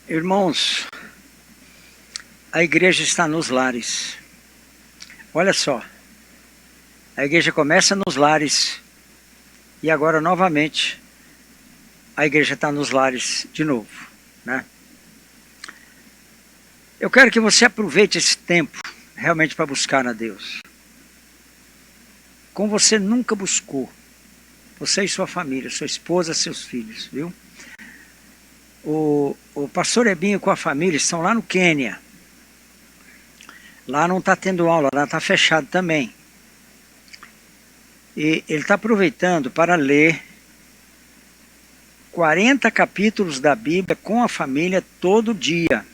Irmãos, a igreja está nos lares. Olha só, a igreja começa nos lares e agora novamente a igreja está nos lares de novo, né? Eu quero que você aproveite esse tempo realmente para buscar a Deus, como você nunca buscou, você e sua família, sua esposa, seus filhos, viu? O pastor Ebinho com a família estão lá no Quênia. Lá não está tendo aula, lá está fechado também. E ele está aproveitando para ler 40 capítulos da Bíblia com a família todo dia.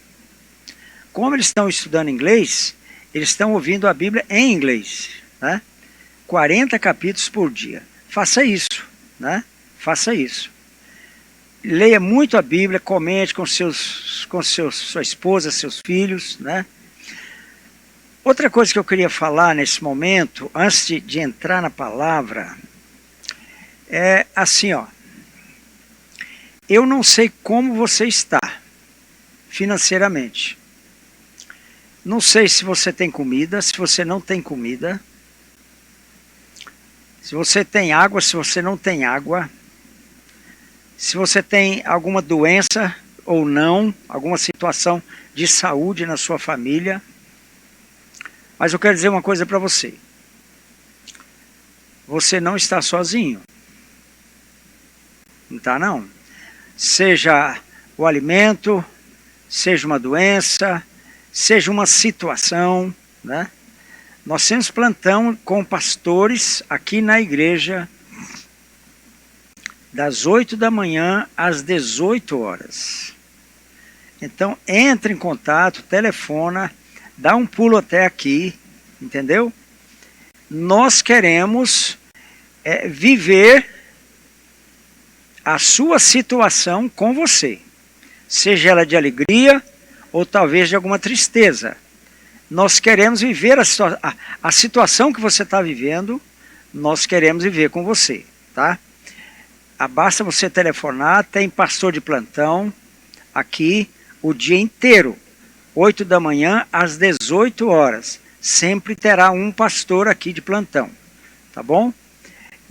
Como eles estão estudando inglês, eles estão ouvindo a Bíblia em inglês, né? 40 capítulos por dia. Faça isso, né? Faça isso. Leia muito a Bíblia, comente com sua esposa, seus filhos, né? Outra coisa que eu queria falar nesse momento, antes de entrar na palavra, é assim, ó. Eu não sei como você está financeiramente. Não sei se você tem comida, se você não tem comida. Se você tem água, se você não tem água. Se você tem alguma doença ou não, alguma situação de saúde na sua família. Mas eu quero dizer uma coisa para você. Você não está sozinho. Não está não. Seja o alimento, seja uma doença, seja uma situação, né? Nós temos plantão com pastores aqui na igreja, das 8 da manhã às 18 horas. Então, entre em contato, telefona, dá um pulo até aqui, entendeu? Nós queremos viver a sua situação com você. Seja ela de alegria ou talvez de alguma tristeza. Nós queremos viver a situação que você está vivendo, nós queremos viver com você, tá? Basta você telefonar, tem pastor de plantão aqui o dia inteiro, 8 da manhã às 18 horas. Sempre terá um pastor aqui de plantão, tá bom?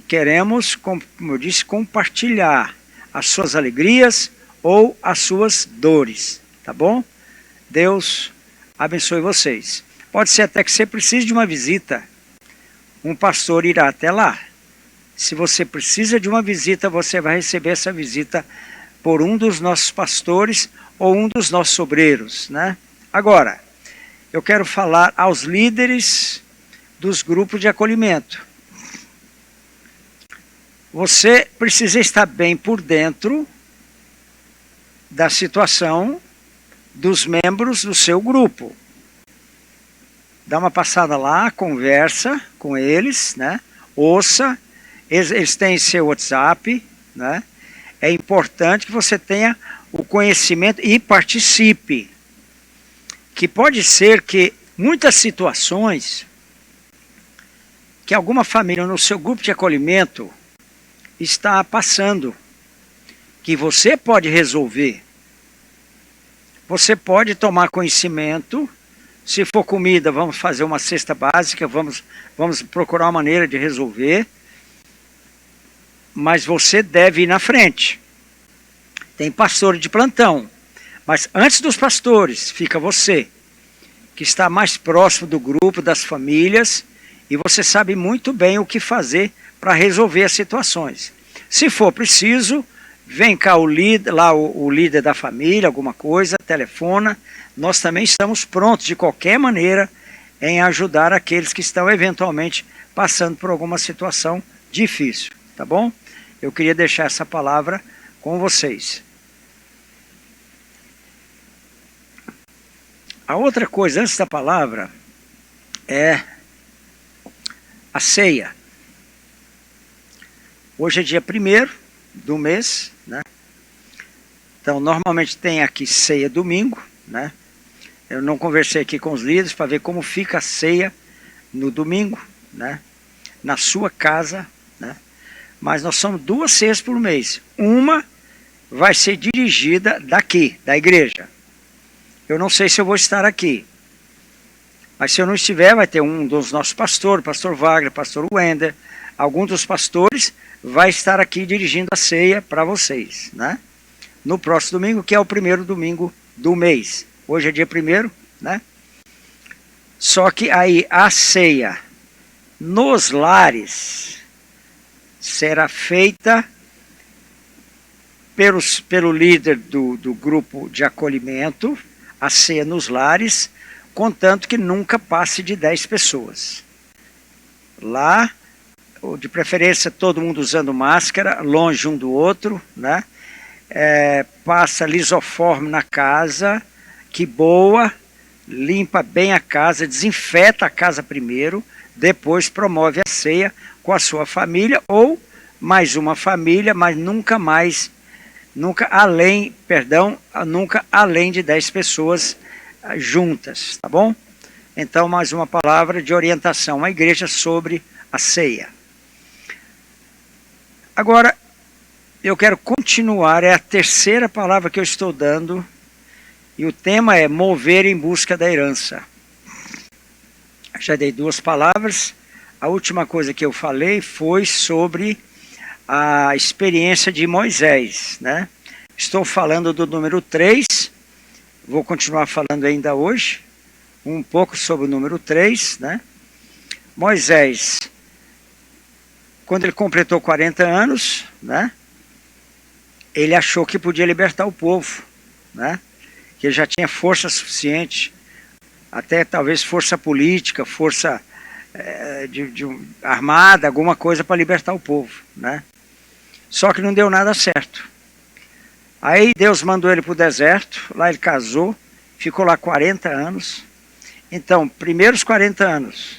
Queremos, como eu disse, compartilhar as suas alegrias ou as suas dores, tá bom? Deus abençoe vocês. Pode ser até que você precise de uma visita. Um pastor irá até lá. Se você precisa de uma visita, você vai receber essa visita por um dos nossos pastores ou um dos nossos obreiros, né? Agora, eu quero falar aos líderes dos grupos de acolhimento. Você precisa estar bem por dentro da situação dos membros do seu grupo. Dá uma passada lá, conversa com eles, né? Ouça. Eles têm seu WhatsApp, né? É importante que você tenha o conhecimento e participe. Que pode ser que muitas situações que alguma família no seu grupo de acolhimento está passando, que você pode resolver. Você pode tomar conhecimento. Se for comida, vamos fazer uma cesta básica, vamos procurar uma maneira de resolver. Mas você deve ir na frente. Tem pastor de plantão. Mas antes dos pastores, fica você, que está mais próximo do grupo, das famílias, e você sabe muito bem o que fazer para resolver as situações. Se for preciso, vem cá o líder da família, alguma coisa, telefona. Nós também estamos prontos, de qualquer maneira, em ajudar aqueles que estão eventualmente passando por alguma situação difícil, tá bom? Eu queria deixar essa palavra com vocês. A outra coisa antes da palavra é a ceia. Hoje é dia 1º do mês, né? Então, normalmente tem aqui ceia domingo, né? Eu não conversei aqui com os líderes para ver como fica a ceia no domingo, né? Na sua casa, né? Mas nós somos 2 ceias por mês. Uma vai ser dirigida daqui, da igreja. Eu não sei se eu vou estar aqui, mas se eu não estiver, vai ter um dos nossos pastores, pastor Wagner, pastor Wender, algum dos pastores vai estar aqui dirigindo a ceia para vocês, né? No próximo domingo, que é o primeiro domingo do mês. Hoje é dia 1º, né? Só que aí a ceia nos lares será feita pelo líder do grupo de acolhimento, a ceia nos lares, contanto que nunca passe de 10 pessoas. Lá, de preferência todo mundo usando máscara, longe um do outro, né? Passa lisoforme na casa, que boa, limpa bem a casa, desinfeta a casa primeiro, depois promove a ceia com a sua família ou mais uma família, mas nunca além de 10 pessoas juntas, tá bom? Então, mais uma palavra de orientação à igreja sobre a ceia. Agora, eu quero continuar, é a terceira palavra que eu estou dando, e o tema é mover em busca da herança. Já dei 2 palavras. A última coisa que eu falei foi sobre a experiência de Moisés, né? Estou falando do número 3, vou continuar falando ainda hoje, um pouco sobre o número 3, né? Moisés, quando ele completou 40 anos, né? Ele achou que podia libertar o povo, né? Que ele já tinha força suficiente, até talvez força política, força armada, alguma coisa para libertar o povo, né? Só que não deu nada certo. Aí Deus mandou ele para o deserto, lá ele casou, ficou lá 40 anos. Então, primeiros 40 anos,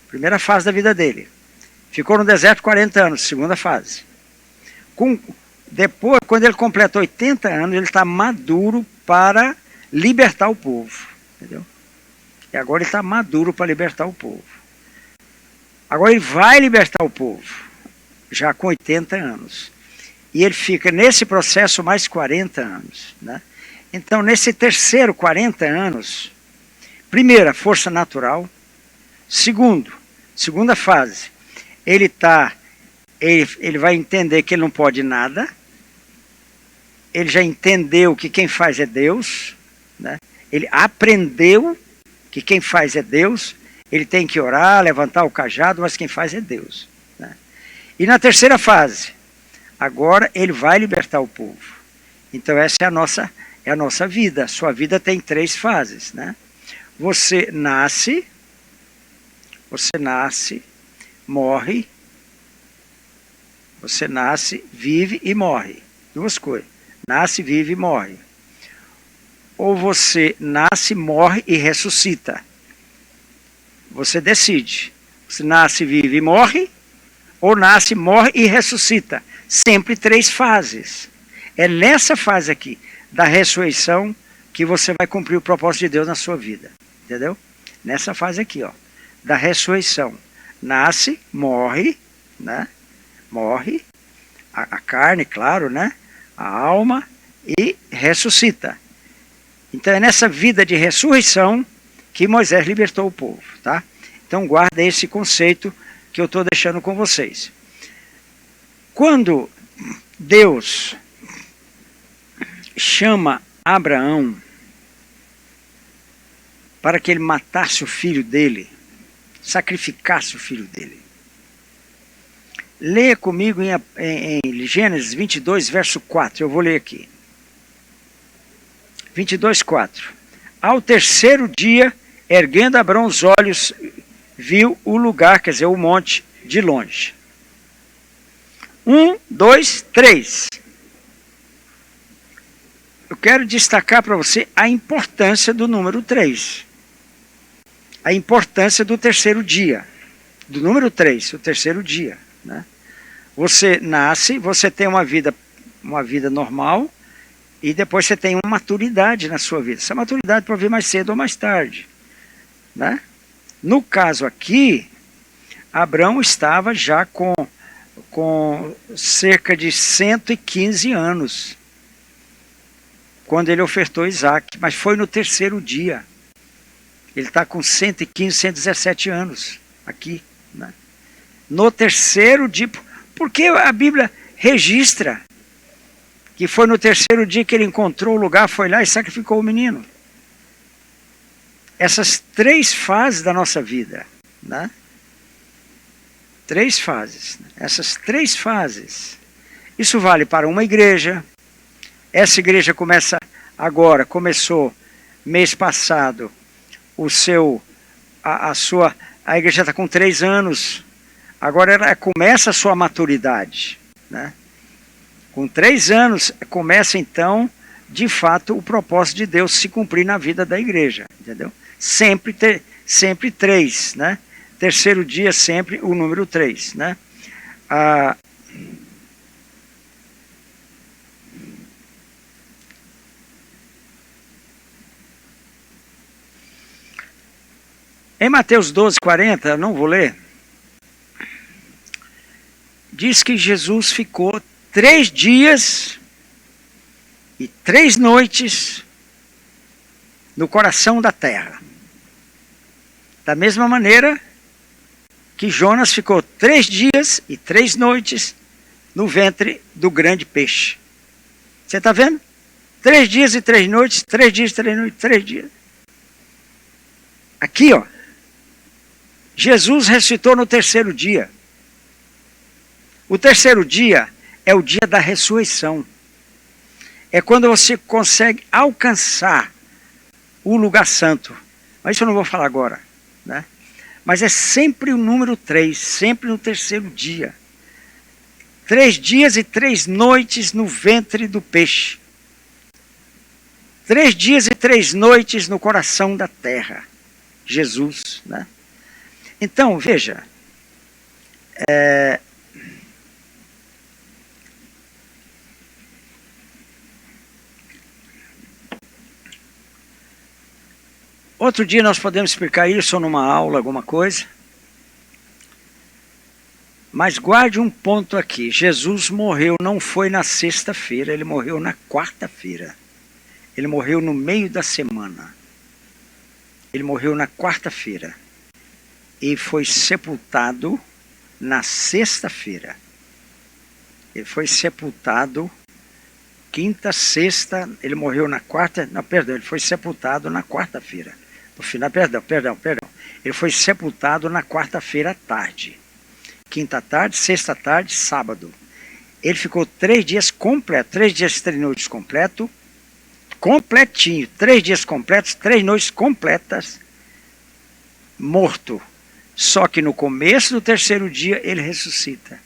primeira fase da vida dele. Ficou no deserto 40 anos, segunda fase. Depois, quando ele completa 80 anos, ele está maduro para libertar o povo. Entendeu? E agora ele está maduro para libertar o povo. Agora ele vai libertar o povo, já com 80 anos. E ele fica nesse processo mais 40 anos. Né? Então, nesse terceiro 40 anos, primeira, força natural. Segunda fase, ele vai entender que ele não pode nada. Ele já entendeu que quem faz é Deus, né? Ele aprendeu que quem faz é Deus, ele tem que orar, levantar o cajado, mas quem faz é Deus, né? E na terceira fase, agora ele vai libertar o povo. Então essa é a nossa vida. A sua vida tem 3 fases, né? Você nasce, morre, você nasce, vive e morre. 2 coisas. Nasce, vive e morre. Ou você nasce, morre e ressuscita. Você decide. Você nasce, vive e morre, ou nasce, morre e ressuscita. Sempre 3 fases. É nessa fase aqui, da ressurreição, que você vai cumprir o propósito de Deus na sua vida. Entendeu? Nessa fase aqui, ó, da ressurreição. Nasce, morre, né? Morre, a carne, claro, né? A alma, e ressuscita. Então é nessa vida de ressurreição que Moisés libertou o povo, tá? Então guarda esse conceito que eu estou deixando com vocês. Quando Deus chama Abraão para que ele matasse o filho dele, sacrificasse o filho dele. Leia comigo em Gênesis 22, verso 4, eu vou ler aqui. 22, 4. Ao terceiro dia, erguendo Abraão os olhos, viu o lugar, quer dizer, o monte, de longe. 1, 2, 3. Eu quero destacar para você a importância do número 3. A importância do terceiro dia. Do número 3, o terceiro dia. Né? Você nasce, você tem uma vida normal, e depois você tem uma maturidade na sua vida. Essa maturidade pode vir mais cedo ou mais tarde. Né? No caso aqui, Abraão estava já com com cerca de 115 anos, quando ele ofertou Isaac, mas foi no terceiro dia. Ele está com 115, 117 anos aqui, né? No terceiro dia, porque a Bíblia registra que foi no terceiro dia que ele encontrou o lugar, foi lá e sacrificou o menino. Essas três fases da nossa vida, né? Três fases. Essas três fases. Isso vale para uma igreja. Essa igreja começa agora, começou mês passado, a igreja está com 3 anos, agora ela começa a sua maturidade, né? Com 3 anos começa então, de fato, o propósito de Deus se cumprir na vida da igreja, entendeu? Sempre 3, né? Terceiro dia sempre o número 3, né? Em Mateus 12, 40, não vou ler, diz que Jesus ficou 3 dias e 3 noites no coração da terra. Da mesma maneira que Jonas ficou 3 dias e 3 noites no ventre do grande peixe. Você está vendo? 3 dias e 3 noites, 3 dias e 3 noites, 3 dias. Aqui, ó. Jesus ressuscitou no terceiro dia. O terceiro dia é o dia da ressurreição. É quando você consegue alcançar o lugar santo. Mas isso eu não vou falar agora, né? Mas é sempre o número 3, sempre no terceiro dia. 3 dias e 3 noites no ventre do peixe. 3 dias e 3 noites no coração da terra. Jesus, né? Então, veja, outro dia nós podemos explicar isso numa aula, alguma coisa. Mas guarde um ponto aqui. Jesus morreu, não foi na sexta-feira, ele morreu na quarta-feira. Ele morreu no meio da semana. Ele morreu na quarta-feira. E foi sepultado na sexta-feira. Ele foi sepultado quinta, sexta, ele morreu na quarta, não, perdão, ele foi sepultado na quarta-feira. No final, perdão. Ele foi sepultado na quarta-feira à tarde. Quinta tarde, sexta tarde, sábado. Ele ficou 3 dias completos, 3 dias e 3 noites completo, completinho, 3 dias completos, 3 noites completas, morto. Só que no começo do terceiro dia ele ressuscita.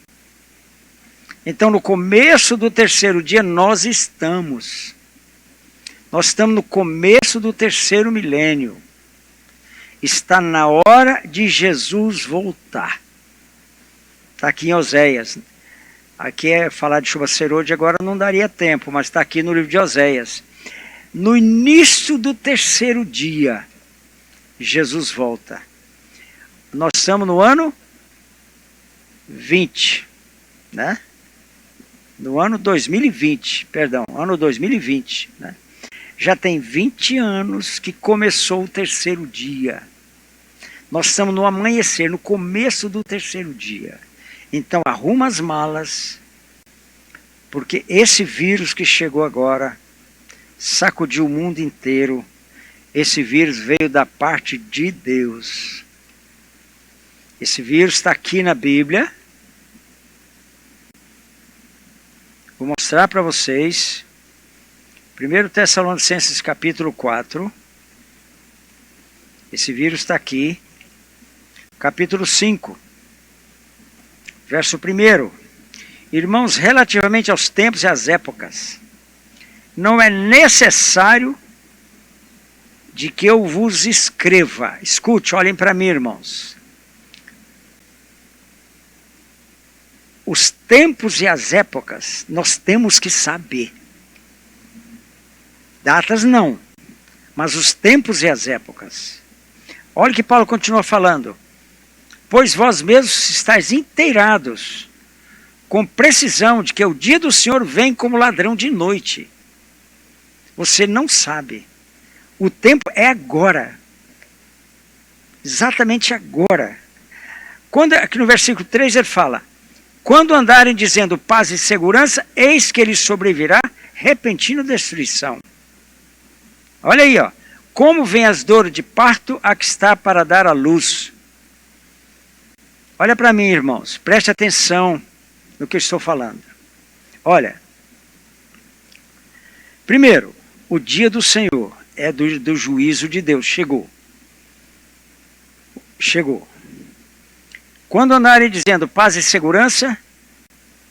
Então no começo do terceiro dia nós estamos. Nós estamos no começo do terceiro milênio. Está na hora de Jesus voltar. Está aqui em Oséias. Aqui é falar de chuva serôdia, agora não daria tempo, mas está aqui no livro de Oséias. No início do terceiro dia, Jesus volta. Nós estamos no ano 20, né? No ano 2020, perdão, ano 2020, né? Já tem 20 anos que começou o terceiro dia. Nós estamos no amanhecer, no começo do terceiro dia. Então arruma as malas, porque esse vírus que chegou agora sacudiu o mundo inteiro. Esse vírus veio da parte de Deus. Esse vírus está aqui na Bíblia. Vou mostrar para vocês. 1 Tessalonicenses capítulo 4. Esse vírus está aqui. Capítulo 5. Verso 1. Irmãos, relativamente aos tempos e às épocas, não é necessário de que eu vos escreva. Escute, olhem para mim, irmãos. Os tempos e as épocas, nós temos que saber. Datas não, mas os tempos e as épocas. Olha o que Paulo continua falando. Pois vós mesmos estáis inteirados com precisão de que o dia do Senhor vem como ladrão de noite. Você não sabe. O tempo é agora. Exatamente agora. Quando, aqui no versículo 3 ele fala: quando andarem dizendo paz e segurança, eis que lhes sobrevirá repentina destruição. Olha aí, ó. Como vem as dores de parto a que está para dar à luz. Olha para mim, irmãos. Preste atenção no que eu estou falando. Olha. Primeiro, o dia do Senhor é do juízo de Deus. Chegou. Chegou. Quando andarem dizendo paz e segurança,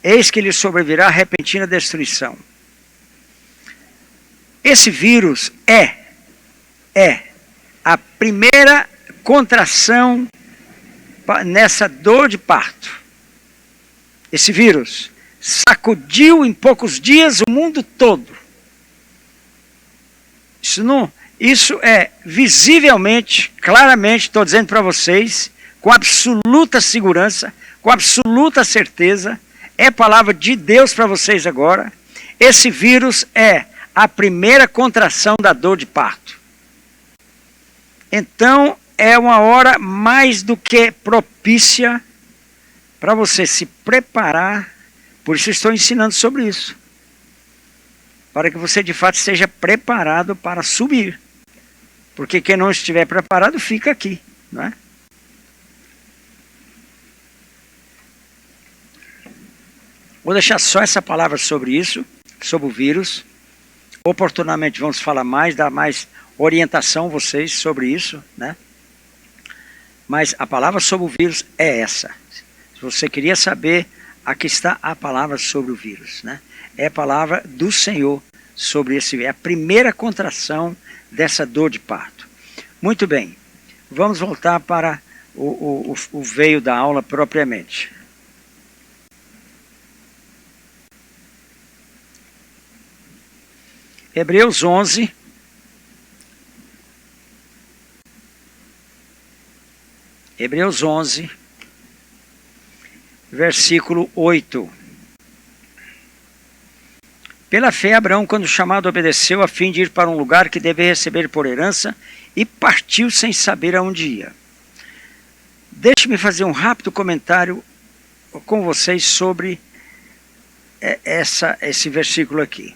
eis que lhes sobrevirá repentina destruição. Esse vírus é a primeira contração nessa dor de parto. Esse vírus sacudiu em poucos dias o mundo todo. Isso é visivelmente, claramente, estou dizendo para vocês, com absoluta segurança, com absoluta certeza, é palavra de Deus para vocês agora. Esse vírus é a primeira contração da dor de parto. Então, é uma hora mais do que propícia para você se preparar. Por isso estou ensinando sobre isso. Para que você de fato esteja preparado para subir. Porque quem não estiver preparado fica aqui, não é? Vou deixar só essa palavra sobre isso, sobre o vírus. Oportunamente vamos falar mais, dar mais orientação a vocês sobre isso, né? Mas a palavra sobre o vírus é essa. Se você queria saber, aqui está a palavra sobre o vírus, né? É a palavra do Senhor sobre esse vírus. É a primeira contração dessa dor de parto. Muito bem. Vamos voltar para o veio da aula propriamente. Hebreus 11. Hebreus 11, versículo 8. Pela fé, Abraão, quando chamado, obedeceu a fim de ir para um lugar que deve receber por herança e partiu sem saber aonde ia. Deixe-me fazer um rápido comentário com vocês sobre esse versículo aqui.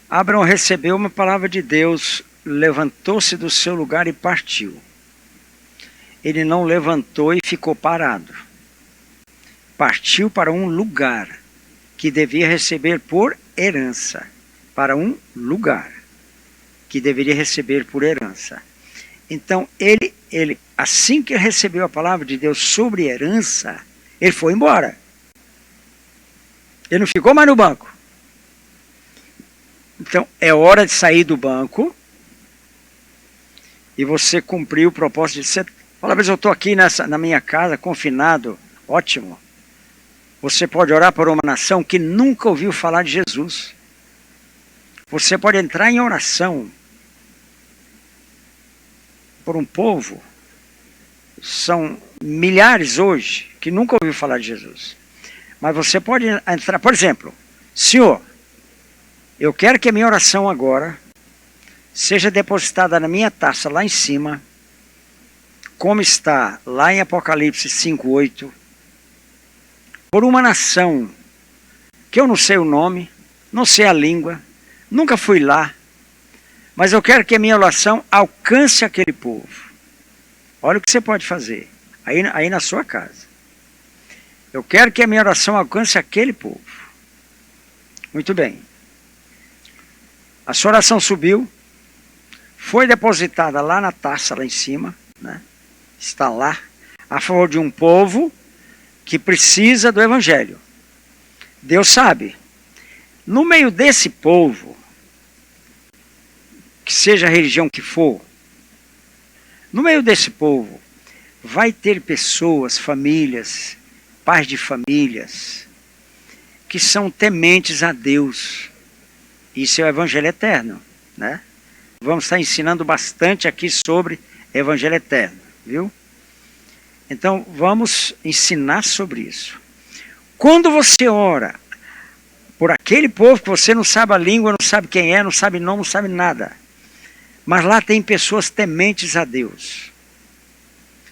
Abraão recebeu uma palavra de Deus, levantou-se do seu lugar e partiu. Ele não levantou e ficou parado. Partiu para um lugar que devia receber por herança. Para um lugar que deveria receber por herança. Então, ele assim que recebeu a palavra de Deus sobre herança, ele foi embora. Ele não ficou mais no banco. Então, é hora de sair do banco e você cumprir o propósito de ser. Fala, mas eu estou aqui na minha casa, confinado. Ótimo. Você pode orar por uma nação que nunca ouviu falar de Jesus. Você pode entrar em oração por um povo. São milhares hoje que nunca ouviu falar de Jesus. Mas você pode entrar, por exemplo, Senhor, eu quero que a minha oração agora seja depositada na minha taça lá em cima, como está lá em Apocalipse 5:8, por uma nação que eu não sei o nome, não sei a língua, nunca fui lá, mas eu quero que a minha oração alcance aquele povo. Olha o que você pode fazer aí na sua casa. Eu quero que a minha oração alcance aquele povo. Muito bem. A sua oração subiu, foi depositada lá na taça, lá em cima, né? Está lá, a favor de um povo que precisa do Evangelho. Deus sabe. No meio desse povo, que seja a religião que for, no meio desse povo, vai ter pessoas, famílias, pais de famílias, que são tementes a Deus. Isso é o Evangelho eterno, né? Vamos estar ensinando bastante aqui sobre Evangelho eterno, viu? Então, vamos ensinar sobre isso. Quando você ora por aquele povo que você não sabe a língua, não sabe quem é, não sabe nome, não sabe nada, mas lá tem pessoas tementes a Deus,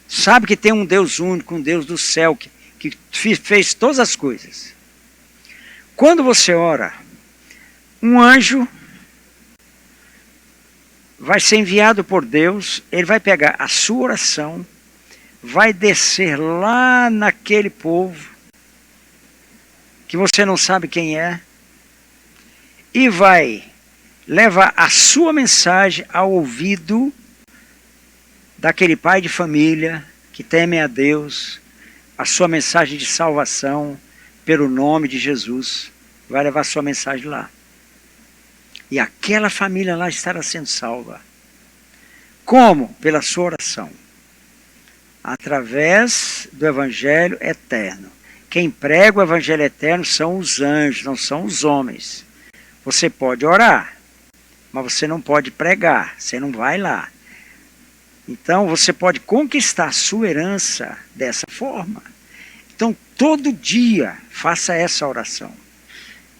sabe que tem um Deus único, um Deus do céu, que fez todas as coisas. Quando você ora, um anjo vai ser enviado por Deus, ele vai pegar a sua oração, vai descer lá naquele povo, que você não sabe quem é, e vai levar a sua mensagem ao ouvido daquele pai de família que teme a Deus, a sua mensagem de salvação pelo nome de Jesus, vai levar a sua mensagem lá. E aquela família lá estará sendo salva. Como? Pela sua oração. Através do Evangelho eterno. Quem prega o Evangelho eterno são os anjos, não são os homens. Você pode orar, mas você não pode pregar, você não vai lá. Então você pode conquistar a sua herança dessa forma. Então todo dia faça essa oração.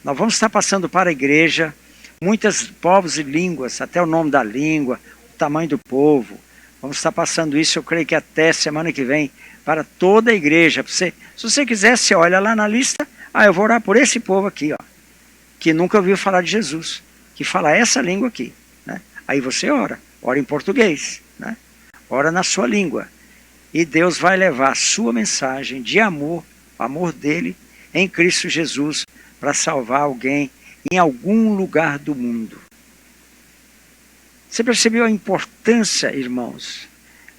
Nós vamos estar passando para a igreja muitos povos e línguas, até o nome da língua, o tamanho do povo. Vamos estar passando isso, eu creio que até semana que vem, para toda a igreja. Se você quiser, você olha lá na lista, eu vou orar por esse povo aqui, ó, que nunca ouviu falar de Jesus, que fala essa língua aqui, né? Aí você ora em português, né? Ora na sua língua. E Deus vai levar a sua mensagem de amor, o amor dele em Cristo Jesus, para salvar alguém em algum lugar do mundo. Você percebeu a importância, irmãos,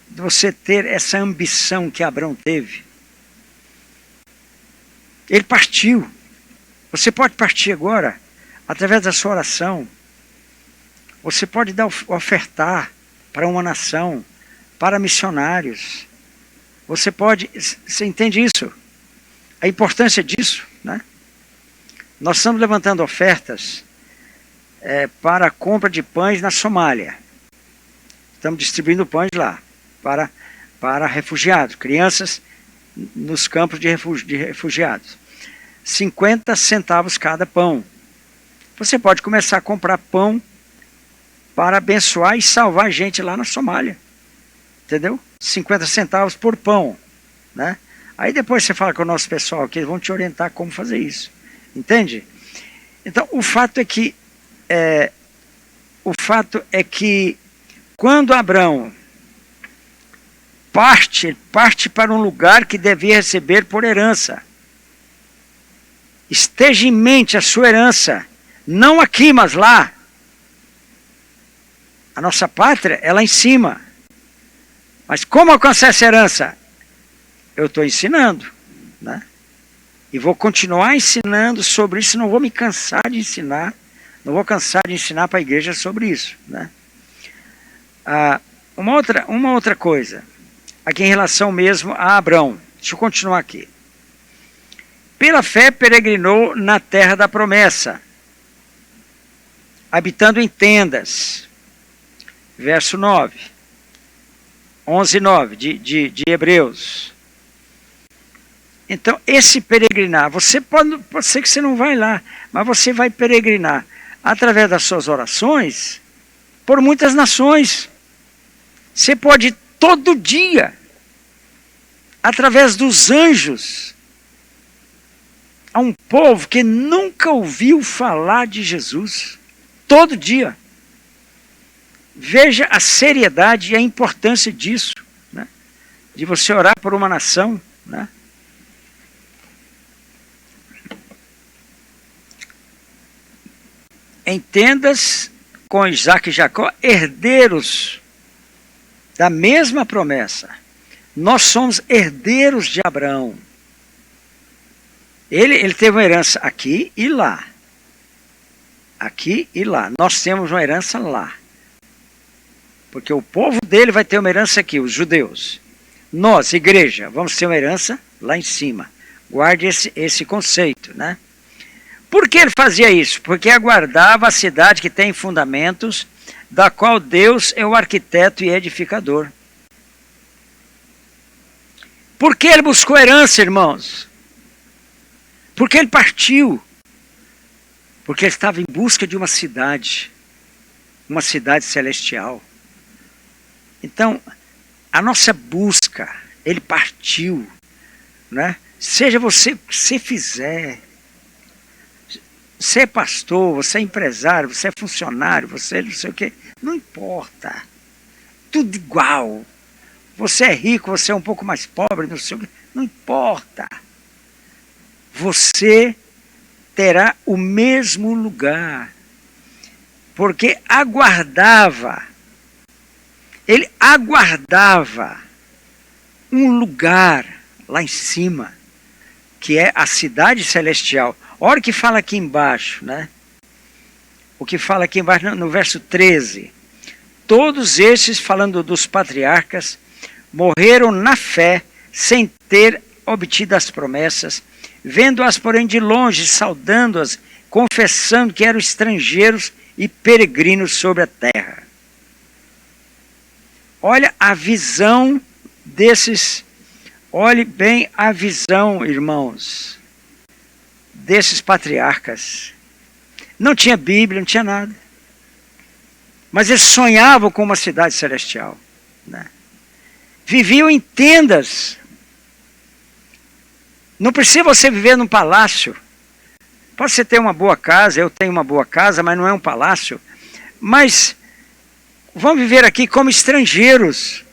de você ter essa ambição que Abraão teve? Ele partiu. Você pode partir agora, através da sua oração. Você pode ofertar para uma nação, para missionários. Você pode... Você entende isso? A importância disso, né? Nós estamos levantando ofertas para a compra de pães na Somália. Estamos distribuindo pães lá para refugiados, crianças nos campos de refugiados. 50 centavos cada pão. Você pode começar a comprar pão para abençoar e salvar gente lá na Somália. Entendeu? 50 centavos por pão, né? Aí depois você fala com o nosso pessoal que eles vão te orientar como fazer isso. Entende? Então, o fato é que quando Abraão parte para um lugar que devia receber por herança. Esteja em mente a sua herança, não aqui, mas lá. A nossa pátria é lá em cima. Mas como alcançar essa herança? Eu estou ensinando, né? E vou continuar ensinando sobre isso, não vou me cansar de ensinar, não vou cansar de ensinar para a igreja sobre isso, né? Uma outra coisa, aqui em relação mesmo a Abraão, deixa eu continuar aqui. Pela fé peregrinou na terra da promessa, habitando em tendas. Verso 9, 11:9 de Hebreus. Então, esse peregrinar, pode ser que você não vai lá, mas você vai peregrinar através das suas orações por muitas nações. Você pode ir todo dia, através dos anjos, a um povo que nunca ouviu falar de Jesus, todo dia. Veja a seriedade e a importância disso, né? De você orar por uma nação, né? Em tendas com Isaac e Jacó, herdeiros da mesma promessa. Nós somos herdeiros de Abraão. Ele teve uma herança aqui e lá. Aqui e lá. Nós temos uma herança lá. Porque o povo dele vai ter uma herança aqui, os judeus. Nós, igreja, vamos ter uma herança lá em cima. Guarde esse conceito, né? Por que ele fazia isso? Porque aguardava a cidade que tem fundamentos, da qual Deus é o arquiteto e edificador. Por que ele buscou herança, irmãos? Porque ele partiu. Porque ele estava em busca de uma cidade celestial. Então, a nossa busca, ele partiu, né? Seja você o que você fizer, você é pastor, você é empresário, você é funcionário, você não sei o quê, não importa, tudo igual. Você é rico, você é um pouco mais pobre, não sei o quê, não importa. Você terá o mesmo lugar, porque ele aguardava um lugar lá em cima, que é a cidade celestial. Olha o que fala aqui embaixo, né? O que fala aqui embaixo no verso 13. Todos esses, falando dos patriarcas, morreram na fé, sem ter obtido as promessas, vendo-as, porém, de longe, saudando-as, confessando que eram estrangeiros e peregrinos sobre a terra. Olha a visão desses, olhe bem a visão, irmãos, desses patriarcas. Não tinha Bíblia, não tinha nada. Mas eles sonhavam com uma cidade celestial, né? Viviam em tendas. Não precisa você viver num palácio. Pode você ter uma boa casa, eu tenho uma boa casa, mas não é um palácio. Mas vamos viver aqui como estrangeiros.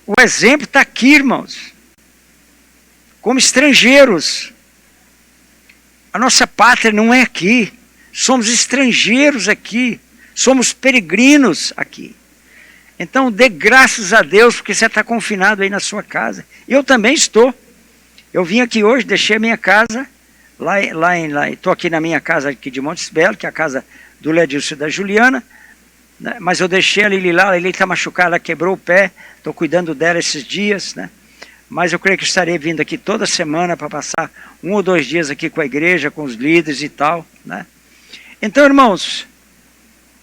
O exemplo está aqui, irmãos. Como estrangeiros. A nossa pátria não é aqui. Somos estrangeiros aqui. Somos peregrinos aqui. Então dê graças a Deus, porque você está confinado aí na sua casa. Eu também estou. Eu vim aqui hoje, deixei a minha casa, estou aqui na minha casa aqui de Montes Belos, que é a casa do Ledilson e da Juliana, né? Mas eu deixei a Lili lá, a Lili está machucada, ela quebrou o pé, estou cuidando dela esses dias, né? Mas eu creio que estarei vindo aqui toda semana para passar 1 ou 2 dias aqui com a igreja, com os líderes e tal, né? Então, irmãos,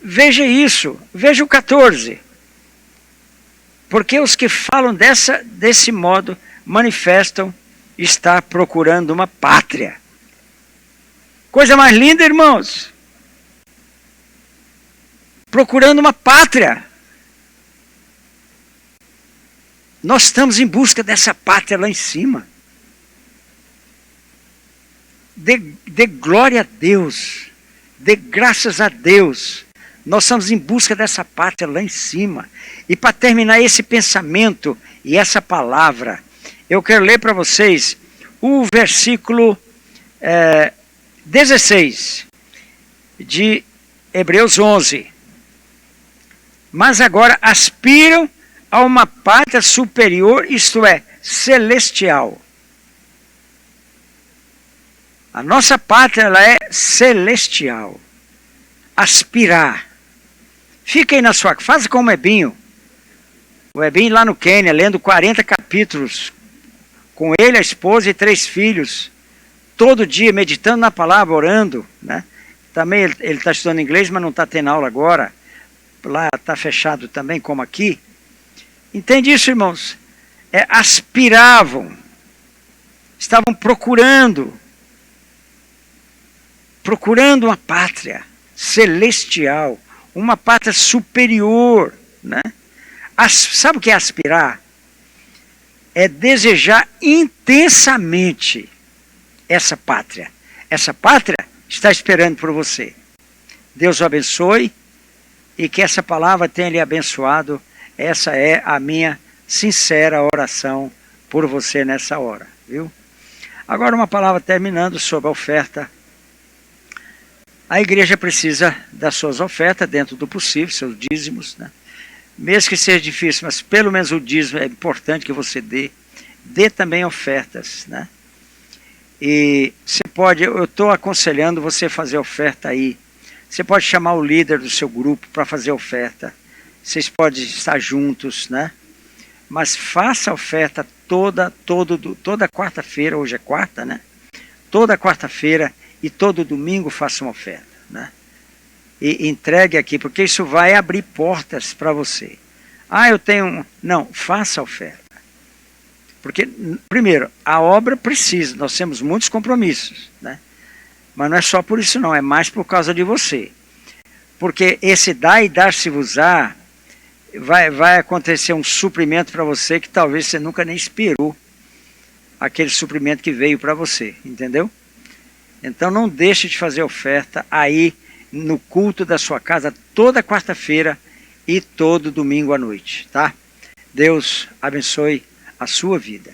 veja isso, veja o 14. Porque os que falam desse modo manifestam estar procurando uma pátria. Coisa mais linda, irmãos. Procurando uma pátria. Nós estamos em busca dessa pátria lá em cima. Dê glória a Deus. Dê graças a Deus. Nós estamos em busca dessa pátria lá em cima. E para terminar esse pensamento e essa palavra, eu quero ler para vocês o versículo 16 de Hebreus 11. Mas agora aspiram a uma pátria superior, isto é, celestial. A nossa pátria ela é celestial. Aspirar. Fica aí na sua casa, faz como o Ebinho. O Ebinho lá no Quênia, lendo 40 capítulos, com ele, a esposa e 3 filhos, todo dia meditando na palavra, orando, né? Também ele está estudando inglês, mas não está tendo aula agora. Lá está fechado também, como aqui. Entende isso, irmãos? Aspiravam, estavam procurando uma pátria celestial, uma pátria superior, né? Sabe o que é aspirar? É desejar intensamente essa pátria. Essa pátria está esperando por você. Deus o abençoe e que essa palavra tenha lhe abençoado. Essa é a minha sincera oração por você nessa hora, viu? Agora uma palavra terminando sobre a oferta. A igreja precisa das suas ofertas dentro do possível, seus dízimos, né? Mesmo que seja difícil, mas pelo menos o dízimo é importante que você dê. Dê também ofertas, né? E você pode, eu estou aconselhando você fazer oferta aí. Você pode chamar o líder do seu grupo para fazer oferta. Vocês podem estar juntos, né? Mas faça a oferta toda quarta-feira, hoje é quarta, né? Toda quarta-feira e todo domingo faça uma oferta, né? E entregue aqui, porque isso vai abrir portas para você. Ah, eu tenho... Não, faça a oferta. Porque, primeiro, a obra precisa, nós temos muitos compromissos, né? Mas não é só por isso não, é mais por causa de você. Porque esse dar e dar-se-vos-á, vai acontecer um suprimento para você que talvez você nunca nem esperou aquele suprimento que veio para você, entendeu? Então não deixe de fazer oferta aí no culto da sua casa toda quarta-feira e todo domingo à noite, tá? Deus abençoe a sua vida.